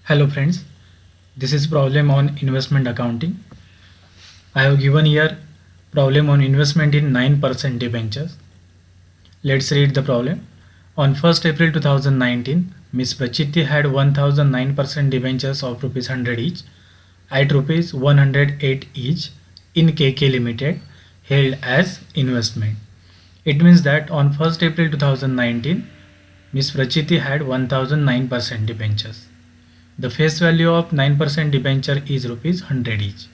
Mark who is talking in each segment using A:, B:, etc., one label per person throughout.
A: Hello friends, this is problem on investment accounting. I have given here problem on investment in 9% debentures. Let's read the problem. On 1st April 2019, Ms. Prachiti had 1009% debentures of rupees 100 each at rupees 108 each in KK Limited held as investment. It means that on 1st April 2019, Ms. Prachiti had 1009% debentures. The face value of 9% debenture is rupees 100 each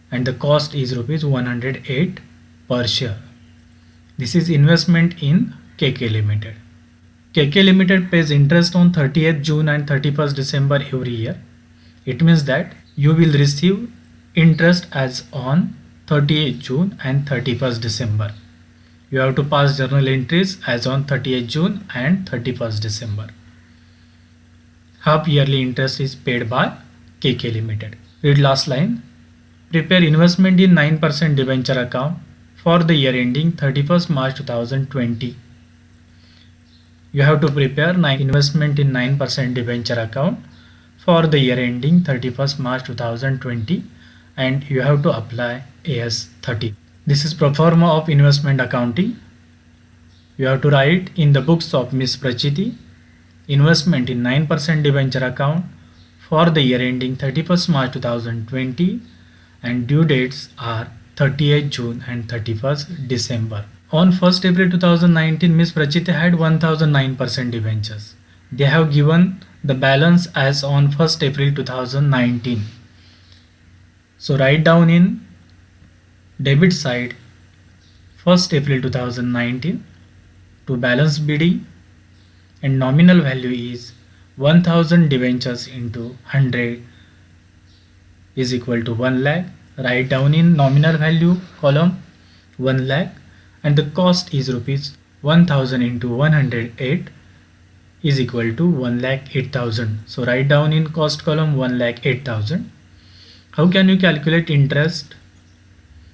A: and the cost is rupees 108 per share. This is investment in KK Limited. KK Limited pays interest on 30th June and 31st December every year. It means that you will receive interest as on 30th June and 31st December. You have to pass journal entries as on 30th June and 31st December. Half yearly interest is paid by KK Limited. Read last line. Prepare investment in 9% debenture account for the year ending 31st March 2020. You have to prepare investment in 9% debenture account for the year ending 31st March 2020 and you have to apply AS 30. This is pro forma of investment accounting. You have to write in the books of Ms. Prachiti investment in 9% debenture account for the year ending 31st March 2020 and due dates are 30th June and 31st December. On 1st April 2019, Ms. Prachiti had 1009% debentures. They have given the balance as on 1st April 2019. So write down in debit side 1st April 2019 to balance BD and nominal value is 1000 debentures into 100 is equal to 1 lakh. Write down in nominal value column 1 lakh and the cost is rupees 1000 into 108 is equal to 1,08,000. So write down in cost column 1,08,000. How can you calculate interest?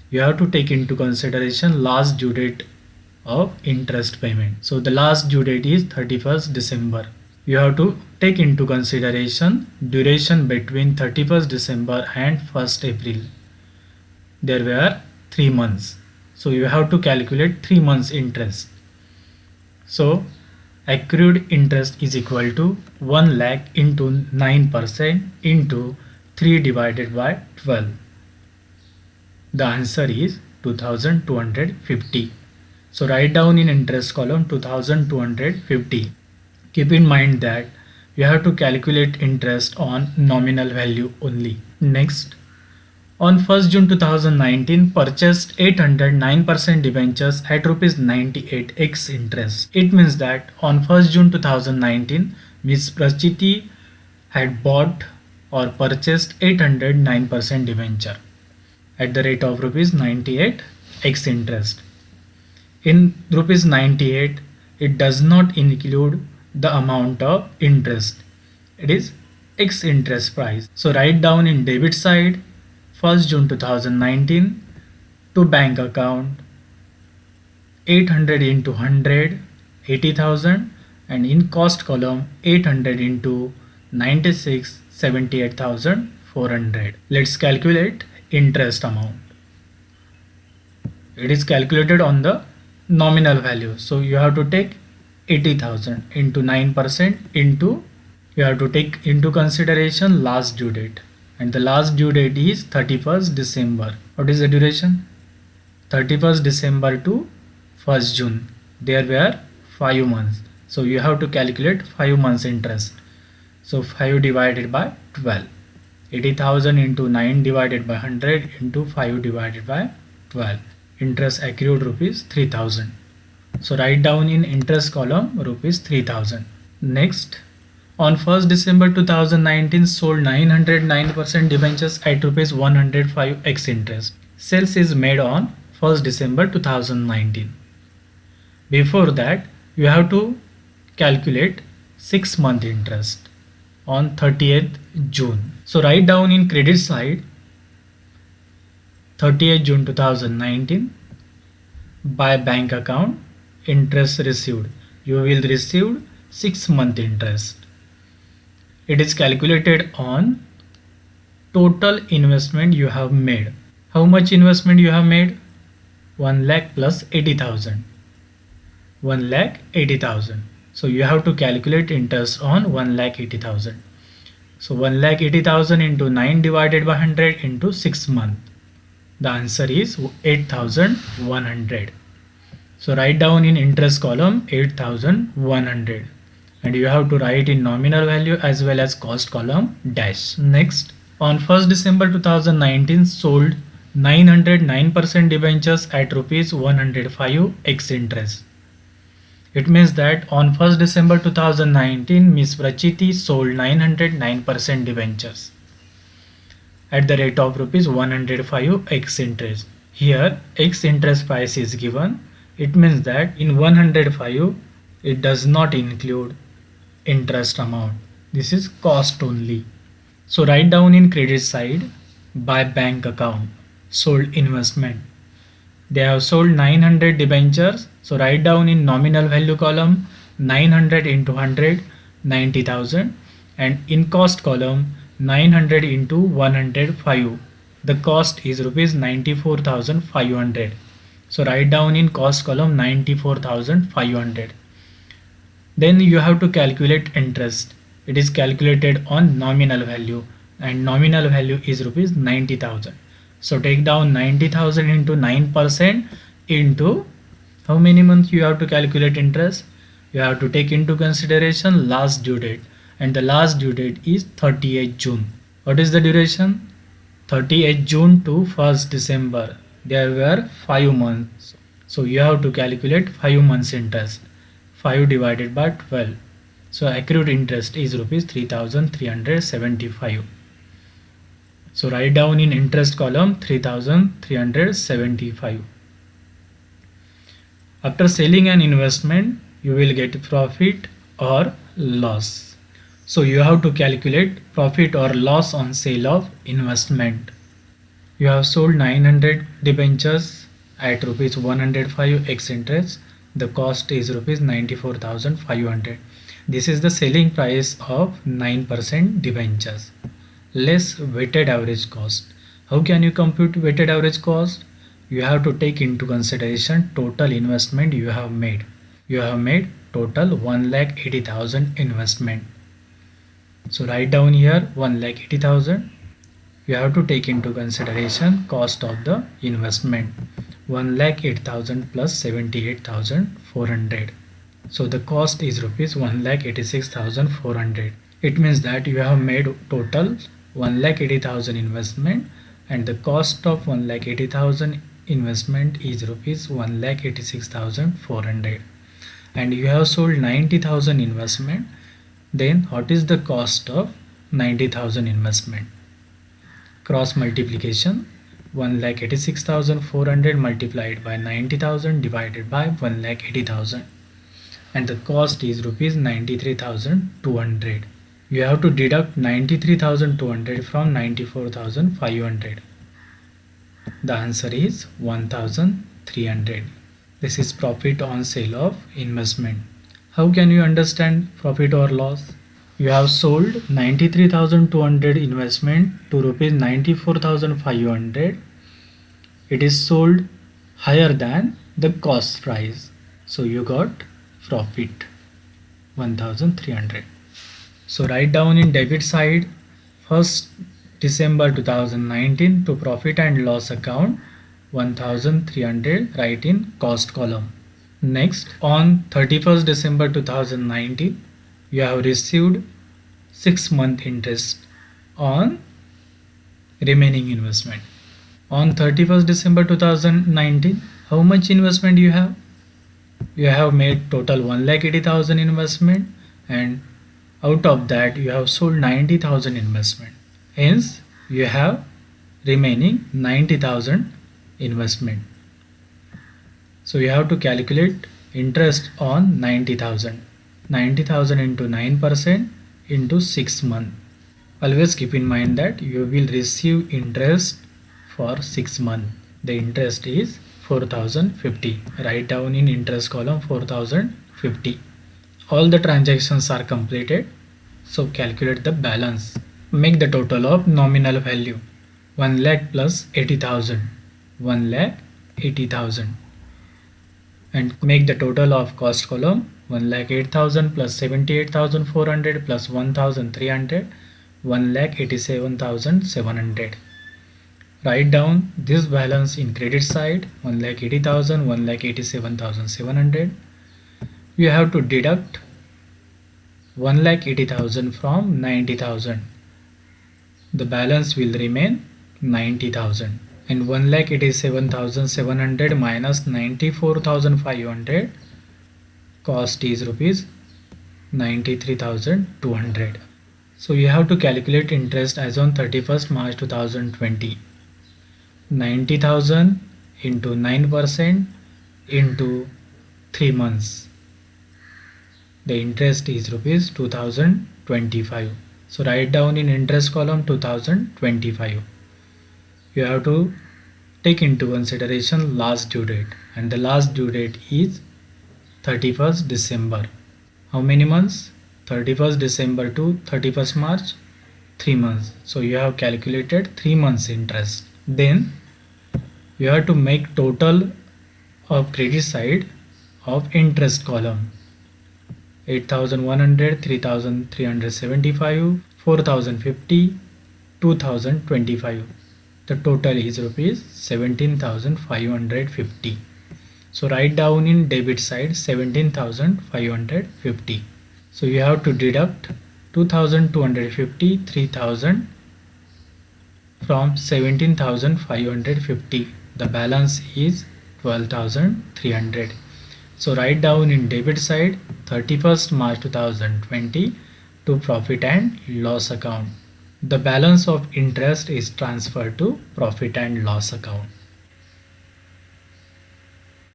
A: You have to take into consideration last due date of interest payment. So the last due date is 31st December. You have to take into consideration duration between 31st December and 1st April. There were 3 months. So you have to calculate 3 months interest. So accrued interest is equal to 1 lakh into 9% into 3 divided by 12. The answer is 2250. So write down in interest column 2250. Keep in mind that you have to calculate interest on nominal value only. Next, on 1st June 2019 purchased 809% debentures at rupees 98 x interest. It means that on 1st June 2019 Ms. Prachiti had bought or purchased 809% debenture at the rate of rupees 98 x interest. In rupees 98, it does not include the amount of interest. It is X interest price. So write down in debit side 1st June 2019 to bank account 800 into 100 80,000 and in cost column 800 into 96 78,400. Let's calculate interest amount. It is calculated on the nominal value. So you have to take 80,000 into 9% into you have to take into consideration last due date and the last due date is 31st December. What is the duration? 31st December to 1st June. There were 5 months. So you have to calculate 5 months interest. So 5 divided by 12. 80,000 into 9 divided by 100 into 5 divided by 12. Interest accrued rupees 3000. So write down in interest column rupees 3000. Next, on 1st December 2019 sold 909% debentures at rupees 105 x interest. Sales is made on 1st December 2019. Before that, you have to calculate 6-month interest on 30th June. So write down in credit side 30th June 2019 by bank account interest received. You will receive 6-month interest. It is calculated on total investment you have made. How much investment you have made? 1 lakh plus 80,000. 1 lakh 80,000. So you have to calculate interest on 1 lakh 80,000. So 1 lakh 80,000 into 9 divided by 100 into 6 months. The answer is 8,100. So write down in interest column 8,100, and you have to write in nominal value as well as cost column dash. Next, on 1st December 2019 sold 909% debentures at rupees 105 ex interest. It means that on 1st December 2019 Ms. Prachiti sold 909% debentures at the rate of rupees 105 ex interest. Here ex interest price is given. It means that in 105 it does not include interest amount. This is cost only. So write down in credit side by bank account sold investment. They have sold 900 debentures. So write down in nominal value column 900 into 100 90,000, and in cost column 900 into 105. The cost is rupees 94,500. So write down in cost column 94,500. Then you have to calculate interest. It is calculated on nominal value, and nominal value is rupees 90,000. So take down 90,000 into 9% into how many months you have to calculate interest. You have to take into consideration last due date, and the last due date is 30th June. What is the duration? 30th June to 1st December. There were 5 months. So you have to calculate 5 months interest. 5 divided by 12. So accrued interest is rupees 3,375. So write down in interest column 3,375. After selling an investment, you will get profit or loss. So you have to calculate profit or loss on sale of investment. You have sold 900 debentures at rupees 105 ex interest. The cost is rupees 94,500. This is the selling price of 9% debentures less weighted average cost. How can you compute weighted average cost? You have to take into consideration total investment you have made. You have made total 1,80,000 investment. So write down here 1,80,000. You have to take into consideration cost of the investment 1,08,000 plus 78,400. So the cost is rupees 1,86,400. It means that you have made total 1,80,000 investment, and the cost of 1,80,000 investment is rupees 1,86,400, and you have sold 90,000 investment. Then what is the cost of 90,000 investment? Cross multiplication 1,86,400 multiplied by 90,000 divided by 1,80,000, and the cost is rupees 93,200. You have to deduct 93,200 from 94,500. The answer is 1,300. This is profit on sale of investment. How can you understand profit or loss? You have sold 93,200 investment to rupees 94,500. It is sold higher than the cost price. So you got profit 1,300. So write down in debit side 1st December 2019 to profit and loss account 1,300, write in cost column. Next, on 31st December 2019 you have received 6-month interest on remaining investment. On 31st December 2019, how much investment you have? You have made total 1,80,000 investment, and out of that you have sold 90,000 investment. Hence you have remaining 90,000 investment. So you have to calculate interest on 90,000. 90,000 into 9% into 6 months. Always keep in mind that you will receive interest for 6 months. The interest is 4,050. Write down in interest column 4,050. All the transactions are completed. So calculate the balance. Make the total of nominal value 1 lakh plus 80,000, 1 lakh 80,000, and make the total of cost column 1 lakh 8,000 plus 78,400 plus 1,300, 1 lakh 87,700. Write down this balance in credit side 1 lakh 80,000, 1 lakh 87,700. You have to deduct 1 lakh 80,000 from 90,000. The balance will remain 90,000, and 1 lakh 87,700 minus 94,500 cost is rupees 93,200. So you have to calculate interest as on 31st March 2020. 90,000 into 9% into 3 months. The interest is rupees 2025. So write down in interest column 2025. You have to take into consideration last due date, and the last due date is 31st December. How many months? 31st December to 31st March, 3 months. So you have calculated 3 months interest. Then you have to make total of credit side of interest column. 8,100, 3,375, 4,050, 2,025. The total is rupees 17,550. So write down in debit side 17,550. So you have to deduct 2,250, 3,000 from 17,550. The balance is 12,300. So write down in debit side 31st March 2020 to profit and loss account. The balance of interest is transferred to profit and loss account.